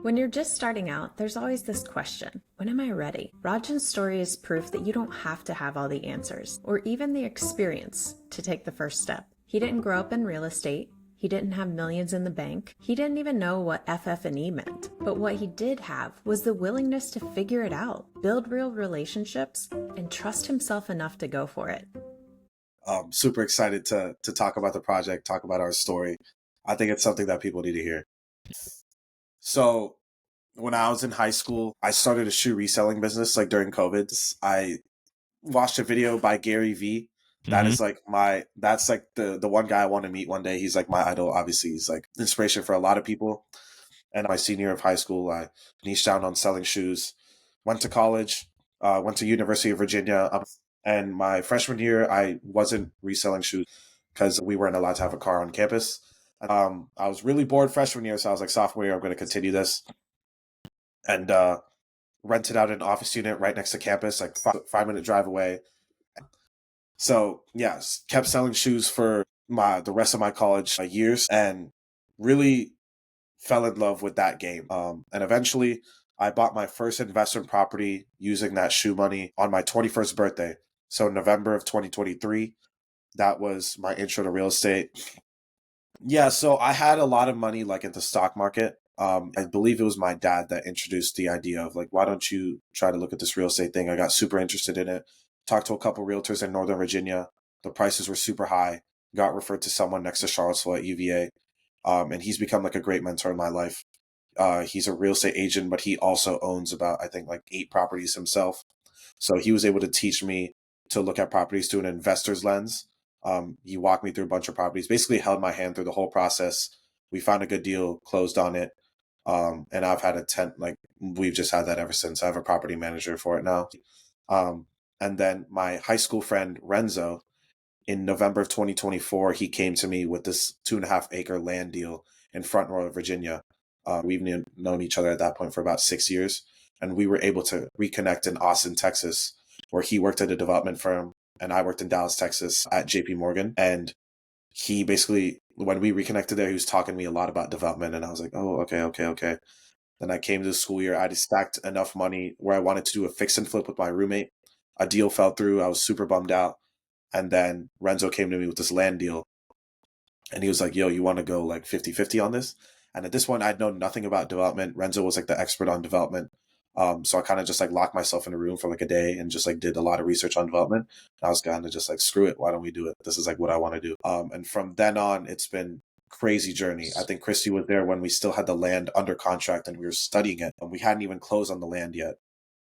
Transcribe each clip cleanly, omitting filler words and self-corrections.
When you're just starting out, there's always this question, when am I ready? Rajan's story is proof that you don't have to have all the answers, or even the experience, to take the first step. He didn't grow up in real estate. He didn't have millions in the bank. He didn't even know what FF&E meant. But what he did have was the willingness to figure it out, build real relationships, and trust himself enough to go for it. Super excited to talk about the project, talk about our story. I think it's something that people need to hear. So when I was in high school, I started a shoe reselling business like during COVID. I watched a video by Gary Vee. That is like that's like the one guy I want to meet one day. He's like my idol. Obviously, he's like inspiration for a lot of people. And my senior year of high school, I niched down on selling shoes, went to college, went to University of Virginia. And my freshman year, I wasn't reselling shoes because we weren't allowed to have a car on campus. I was really bored freshman year, so I was like, sophomore year, I'm going to continue this. And rented out an office unit right next to campus, like 5-minute drive away. So yes, kept selling shoes for the rest of my college years, and really fell in love with that game. And eventually, I bought my first investment property using that shoe money on my 21st birthday. So November of 2023, that was my intro to real estate. Yeah, so I had a lot of money like in the stock market. I believe it was my dad that introduced the idea of like, why don't you try to look at this real estate thing? I got super interested in it. Talked to a couple realtors in Northern Virginia. The prices were super high. Got referred to someone next to Charlottesville at UVA. And he's become like a great mentor in my life. He's a real estate agent, but he also owns about, I think, like 8 properties himself. So he was able to teach me to look at properties through an investor's lens. He walked me through a bunch of properties, basically held my hand through the whole process. We found a good deal, closed on it. And I've had we've just had that ever since. I have a property manager for it now. And then my high school friend, Renzo, in November of 2024, he came to me with this 2.5-acre land deal in Front Royal, Virginia. We've known each other at that point for about 6 years. And we were able to reconnect in Austin, Texas, where he worked at a development firm and I worked in Dallas, Texas at JP Morgan. And he basically, when we reconnected there, he was talking to me a lot about development. And I was like, oh, okay. Then I came to the school year. I had stacked enough money where I wanted to do a fix and flip with my roommate. A deal fell through. I was super bummed out. And then Renzo came to me with this land deal. And he was like, yo, you want to go like 50-50 on this? And at this point, I'd known nothing about development. Renzo was like the expert on development. So I kind of just like locked myself in a room for like a day and just like did a lot of research on development. And I was kind of just like, screw it. Why don't we do it? This is like what I want to do. And from then on, it's been crazy journey. I think Christy was there when we still had the land under contract and we were studying it, and we hadn't even closed on the land yet.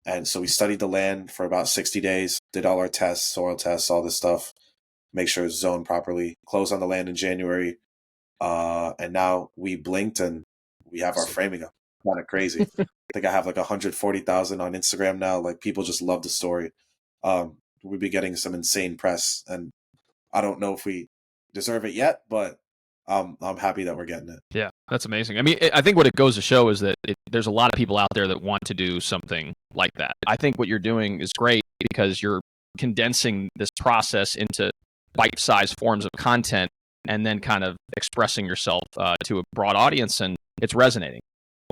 And so we studied the land for about 60 days, did all our tests, soil tests, all this stuff, make sure it's zoned properly, closed on the land in January. And now we blinked and we have our framing up. Kind of crazy. I think I have like 140,000 on Instagram now. Like people just love the story. We've been getting some insane press, and I don't know if we deserve it yet, but I'm happy that we're getting it. Yeah, that's amazing. I mean, I think what it goes to show is that there's a lot of people out there that want to do something like that. I think what you're doing is great because you're condensing this process into bite-sized forms of content and then kind of expressing yourself to a broad audience, and it's resonating.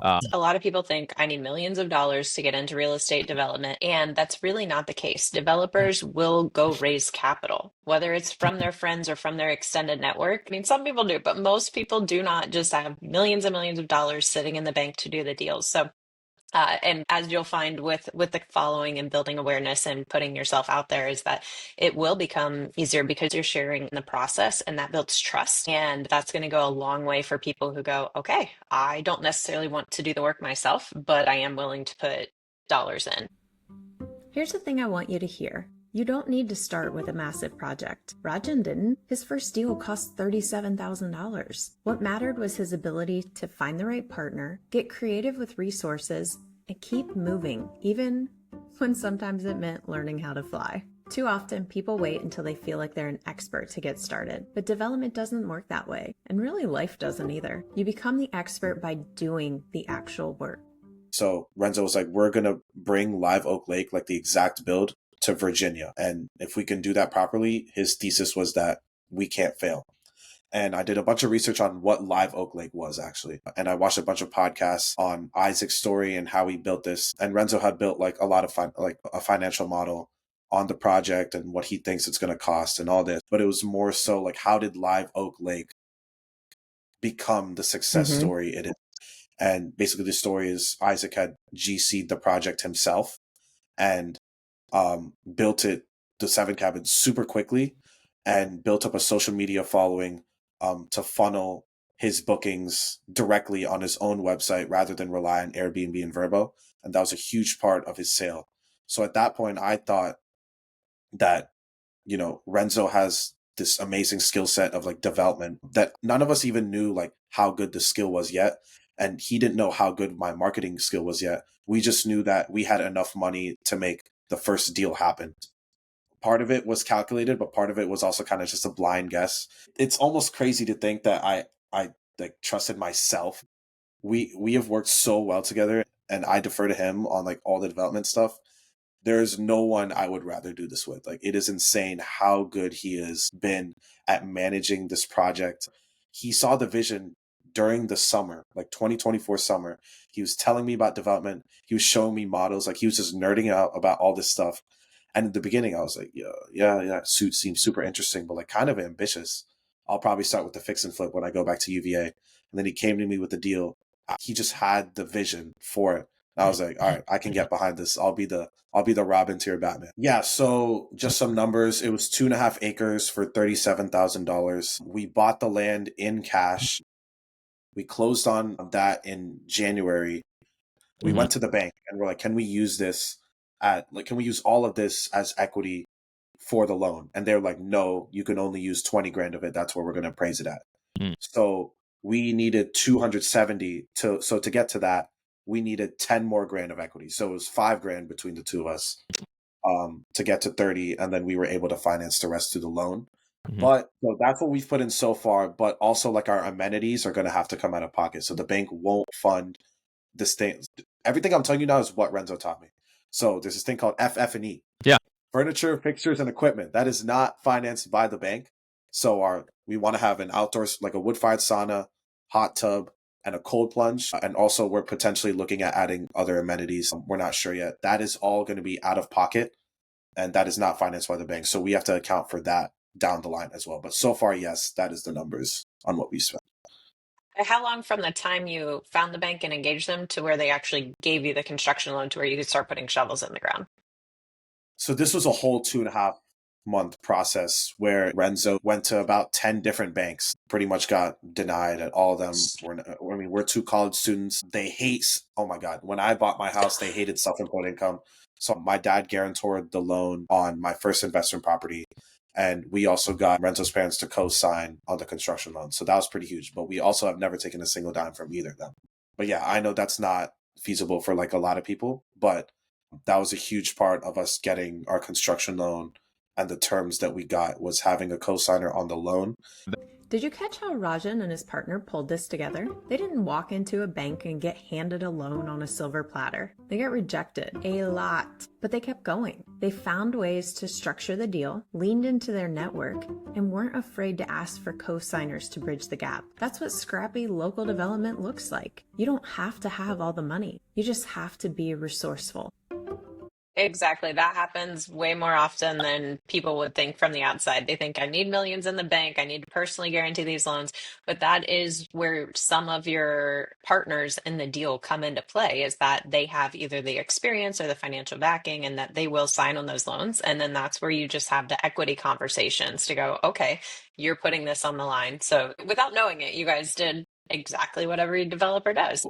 A lot of people think I need millions of dollars to get into real estate development, and that's really not the case. Developers will go raise capital, whether it's from their friends or from their extended network. I mean, some people do, but most people do not just have millions and millions of dollars sitting in the bank to do the deals. So and as you'll find with the following and building awareness and putting yourself out there, is that it will become easier because you're sharing the process, and that builds trust. And that's going to go a long way for people who go, okay, I don't necessarily want to do the work myself, but I am willing to put dollars in. Here's the thing I want you to hear. You don't need to start with a massive project. Rajan didn't. His first deal cost $37,000. What mattered was his ability to find the right partner, get creative with resources, and keep moving, even when sometimes it meant learning how to fly. Too often, people wait until they feel like they're an expert to get started, but development doesn't work that way, and really life doesn't either. You become the expert by doing the actual work. So Renzo was like, we're going to bring Live Oak Lake, like the exact build, to Virginia. And if we can do that properly, his thesis was that we can't fail. And I did a bunch of research on what Live Oak Lake was actually. And I watched a bunch of podcasts on Isaac's story and how he built this. And Renzo had built like a lot of a financial model on the project and what he thinks it's going to cost and all this. But it was more so like, how did Live Oak Lake become the success story it is? And basically the story is Isaac had GC'd the project himself and built it, the 7 cabins, super quickly, and built up a social media following to funnel his bookings directly on his own website rather than rely on Airbnb and Vrbo. And that was a huge part of his sale. So at that point, I thought that, you know, Renzo has this amazing skill set of like development that none of us even knew like how good the skill was yet. And he didn't know how good my marketing skill was yet. We just knew that we had enough money to make the first deal happen. Part of it was calculated, but part of it was also kind of just a blind guess. It's almost crazy to think that I like trusted myself. We have worked so well together, and I defer to him on like all the development stuff. There's no one I would rather do this with. Like, it is insane how good he has been at managing this project. He saw the vision during the summer, like 2024 summer. He was telling me about development. He was showing me models. Like, he was just nerding out about all this stuff. And at the beginning, I was like, yeah, suit seems super interesting, but like kind of ambitious. I'll probably start with the fix and flip when I go back to UVA. And then he came to me with the deal. He just had the vision for it. And I was like, all right, I can get behind this. I'll be the Robin to your Batman. Yeah. So just some numbers. It was 2.5 acres for $37,000. We bought the land in cash. We closed on that in January. We went to the bank and we're like, can we use this can we use all of this as equity for the loan? And they're like, no, you can only use 20 grand of it. That's where we're going to appraise it at. So we needed 270 so to get to that, we needed 10 more grand of equity. So it was 5 grand between the two of us to get to 30. And then we were able to finance the rest through the loan. But so that's what we've put in so far. But also like our amenities are going to have to come out of pocket. So the bank won't fund this thing. Everything I'm telling you now is what Renzo taught me. So there's this thing called FF&E. Yeah. Furniture, fixtures, and equipment. That is not financed by the bank. So we want to have an outdoors, like a wood-fired sauna, hot tub, and a cold plunge. And also we're potentially looking at adding other amenities. We're not sure yet. That is all going to be out of pocket. And that is not financed by the bank. So we have to account for that down the line as well. But so far, yes, that is the numbers on what we spent. How long from the time you found the bank and engaged them to where they actually gave you the construction loan to where you could start putting shovels in the ground? So this was a whole 2.5-month process where Renzo went to about 10 different banks, pretty much got denied at all of them. We're 2 college students. They hate, oh my God, when I bought my house, they hated self-employed income. So my dad guarantored the loan on my first investment property. And we also got Renzo's parents to co-sign on the construction loan. So that was pretty huge. But we also have never taken a single dime from either of them. But yeah, I know that's not feasible for like a lot of people, but that was a huge part of us getting our construction loan, and the terms that we got was having a co-signer on the loan. Did you catch how Rajan and his partner pulled this together? They didn't walk into a bank and get handed a loan on a silver platter. They got rejected a lot, but they kept going. They found ways to structure the deal, leaned into their network, and weren't afraid to ask for co-signers to bridge the gap. That's what scrappy local development looks like. You don't have to have all the money. You just have to be resourceful. Exactly. That happens way more often than people would think from the outside. They think I need millions in the bank. I need to personally guarantee these loans. But that is where some of your partners in the deal come into play, is that they have either the experience or the financial backing, and that they will sign on those loans. And then that's where you just have the equity conversations to go, okay, you're putting this on the line. So without knowing it, you guys did exactly what every developer does.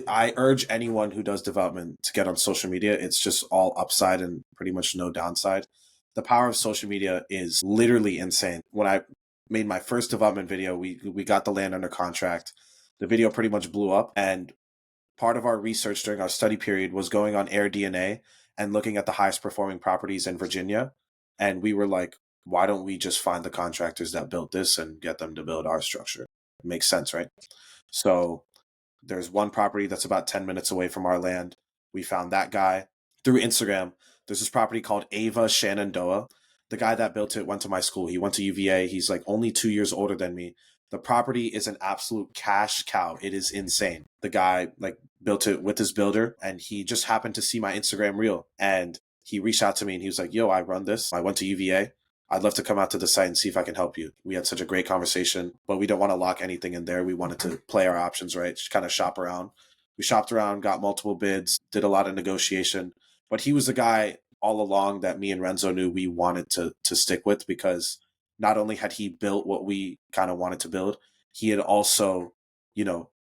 I urge anyone who does development to get on social media. It's just all upside and pretty much no downside. The power of social media is literally insane. When I made my first development video, we got the land under contract. The video pretty much blew up, and part of our research during our study period was going on AirDNA and looking at the highest performing properties in Virginia. And we were like, why don't we just find the contractors that built this and get them to build our structure? It makes sense, right? So there's one property that's about 10 minutes away from our land. We found that guy through Instagram. There's this property called Ava Shenandoah. The guy that built it went to my school. He went to UVA. He's like only 2 years older than me. The property is an absolute cash cow. It is insane. The guy like built it with his builder, and he just happened to see my Instagram reel, and he reached out to me and he was like, yo, I run this. I went to UVA. I'd love to come out to the site and see if I can help you. We had such a great conversation, but we don't want to lock anything in there. We wanted to play our options, right? Just kind of shop around. We shopped around, got multiple bids, did a lot of negotiation. But he was the guy all along that me and Renzo knew we wanted to stick with, because not only had he built what we kind of wanted to build, he had also,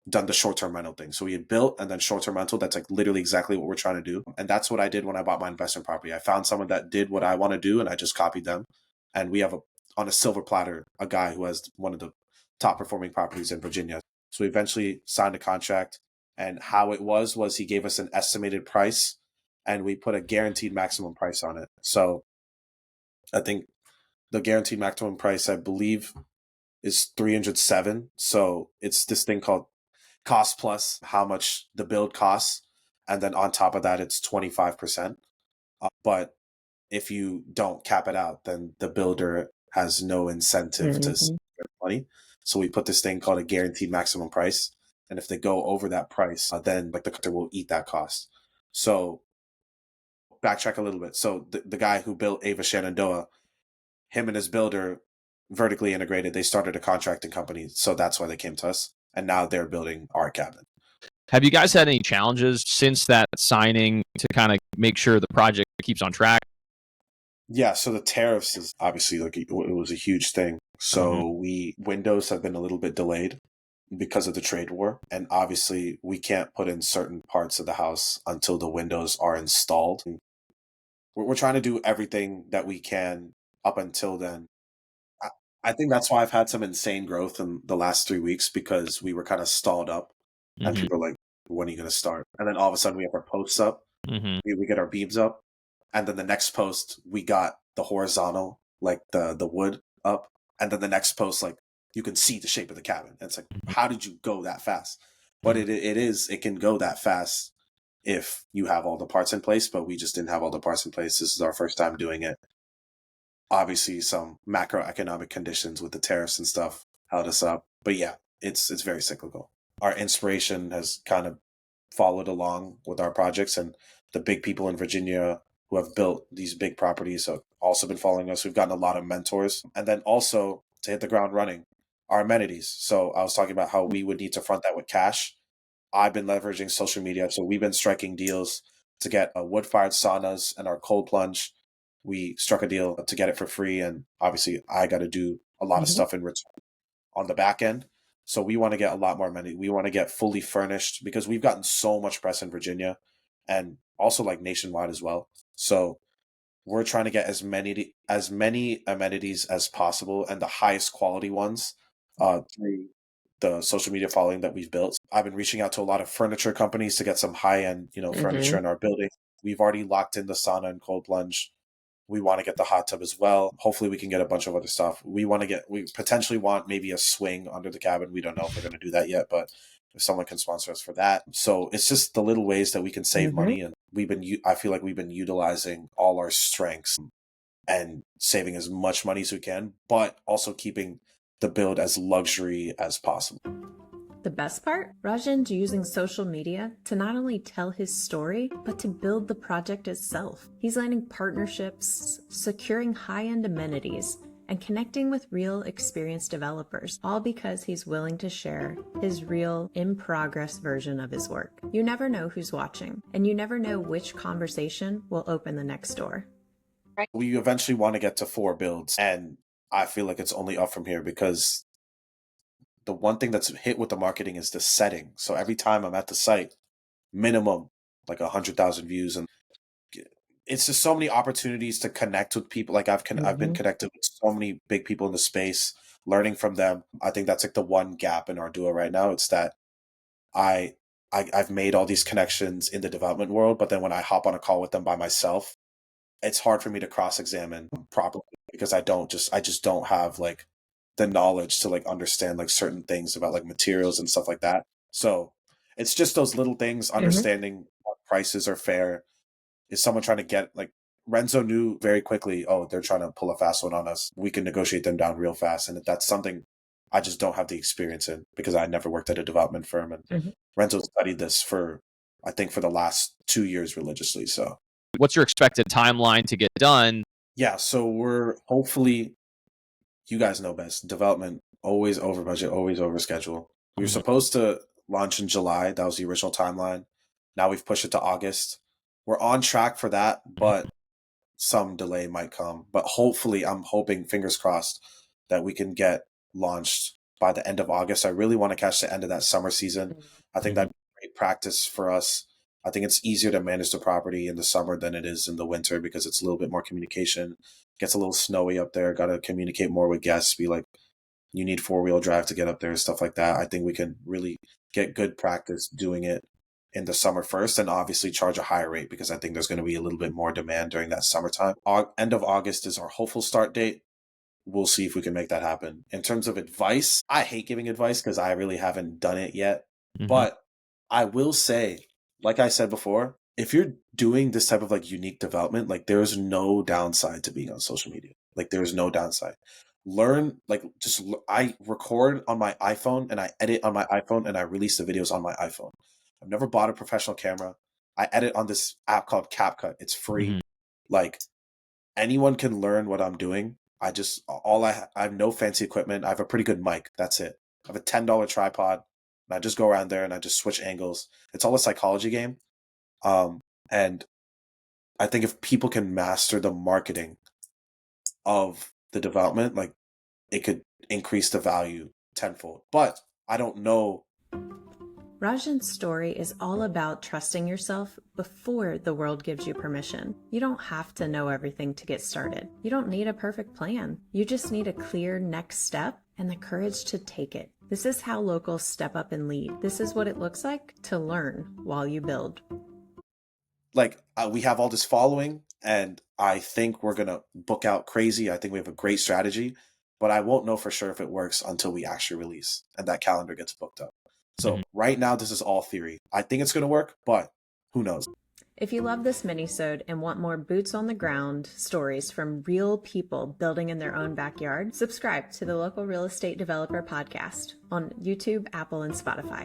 done the short-term rental thing. So he had built and then short-term rental. That's like literally exactly what we're trying to do. And that's what I did when I bought my investment property. I found someone that did what I want to do and I just copied them. And we have on a silver platter, a guy who has one of the top performing properties in Virginia. So we eventually signed a contract, and how it was he gave us an estimated price and we put a guaranteed maximum price on it. So I think the guaranteed maximum price, I believe, is 307. So it's this thing called cost plus how much the build costs. And then on top of that, it's 25%. But if you don't cap it out, then the builder has no incentive to spend money. So we put this thing called a guaranteed maximum price. And if they go over that price, then like the customer will eat that cost. So backtrack a little bit. So the guy who built Ava Shenandoah, him and his builder vertically integrated. They started a contracting company. So that's why they came to us. And now they're building our cabin. Have you guys had any challenges since that signing to kind of make sure the project keeps on track? Yeah, so the tariffs is obviously like it was a huge thing. So windows have been a little bit delayed because of the trade war. And obviously we can't put in certain parts of the house until the windows are installed. We're trying to do everything that we can up until then. I think that's why I've had some insane growth in the last 3 weeks, because we were kind of stalled up and people are like, when are you going to start? And then all of a sudden we have our posts up, we get our beams up. And then the next post, we got the horizontal, like the wood up. And then the next post, like you can see the shape of the cabin. And it's like, how did you go that fast? But it can go that fast if you have all the parts in place, but we just didn't have all the parts in place. This is our first time doing it. Obviously some macroeconomic conditions with the tariffs and stuff held us up. But yeah, it's very cyclical. Our inspiration has kind of followed along with our projects, and the big people in Virginia who have built these big properties have also been following us. We've gotten a lot of mentors. And then also to hit the ground running, our amenities. So I was talking about how we would need to front that with cash. I've been leveraging social media. So we've been striking deals to get wood-fired saunas and our cold plunge. We struck a deal to get it for free. And obviously I got to do a lot of stuff in return on the back end. So we want to get a lot more amenity. We want to get fully furnished, because we've gotten so much press in Virginia and also like nationwide as well. So we're trying to get as many amenities as possible and the highest quality ones through the social media following that we've built. I've been reaching out to a lot of furniture companies to get some high-end, furniture in our building. We've already locked in the sauna and cold plunge. We want to get the hot tub as well. Hopefully we can get a bunch of other stuff. We potentially want maybe a swing under the cabin. We don't know if we're going to do that yet, but if someone can sponsor us for that. So it's just the little ways that we can save money. And I feel like we've been utilizing all our strengths and saving as much money as we can, but also keeping the build as luxury as possible. The best part? Rajan's using social media to not only tell his story, but to build the project itself. He's landing partnerships, securing high-end amenities, and connecting with real experienced developers, all because he's willing to share his real, in-progress version of his work. You never know who's watching, and you never know which conversation will open the next door. We eventually want to get to 4 builds, and I feel like it's only up from here, because the one thing that's hit with the marketing is the setting. So every time I'm at the site, minimum like 100,000 views, and it's just so many opportunities to connect with people. Like I've been connected with so many big people in the space, learning from them. I think that's like the one gap in our duo right now. It's that I've made all these connections in the development world, but then when I hop on a call with them by myself, it's hard for me to cross-examine properly, because I just don't have like the knowledge to like understand like certain things about like materials and stuff like that. So it's just those little things, understanding what prices are fair. Is someone trying to get like Renzo knew very quickly, oh, they're trying to pull a fast one on us. We can negotiate them down real fast. And that's something I just don't have the experience in because I never worked at a development firm. And Renzo studied this for the last 2 years religiously. So what's your expected timeline to get done? Yeah, so we're hopefully, you guys know best, development, always over budget, always over schedule. We were supposed to launch in July. That was the original timeline. Now we've pushed it to August. We're on track for that, but some delay might come. But hopefully, I'm hoping, fingers crossed, that we can get launched by the end of August. I really want to catch the end of that summer season. I think that'd be great practice for us. I think it's easier to manage the property in the summer than it is in the winter because it's a little bit more communication. It gets a little snowy up there. Got to communicate more with guests. Be like, you need 4-wheel drive to get up there, stuff like that. I think we can really get good practice doing it in the summer first, and obviously charge a higher rate because I think there's going to be a little bit more demand during that summertime. End of August is our hopeful start date. We'll see if we can make that happen. In terms of advice, I hate giving advice because I really haven't done it yet. But I will say, like I said before, if you're doing this type of like unique development, like there's no downside to being on social media. Like there's no downside. I record on my iPhone and I edit on my iPhone and I release the videos on my iPhone. I've never bought a professional camera. I edit on this app called CapCut. It's free. Like anyone can learn what I'm doing. I have no fancy equipment. I have a pretty good mic. That's it. I have a $10 tripod. And I just go around there and I just switch angles. It's all a psychology game. And I think if people can master the marketing of the development, like it could increase the value tenfold. But I don't know. Rajan's story is all about trusting yourself before the world gives you permission. You don't have to know everything to get started. You don't need a perfect plan. You just need a clear next step and the courage to take it. This is how locals step up and lead. This is what it looks like to learn while you build. We have all this following, and I think we're going to book out crazy. I think we have a great strategy, but I won't know for sure if it works until we actually release and that calendar gets booked up. So right now, this is all theory. I think it's going to work, but who knows? If you love this mini-sode and want more boots on the ground stories from real people building in their own backyard, subscribe to the Local Real Estate Developer Podcast on YouTube, Apple, and Spotify.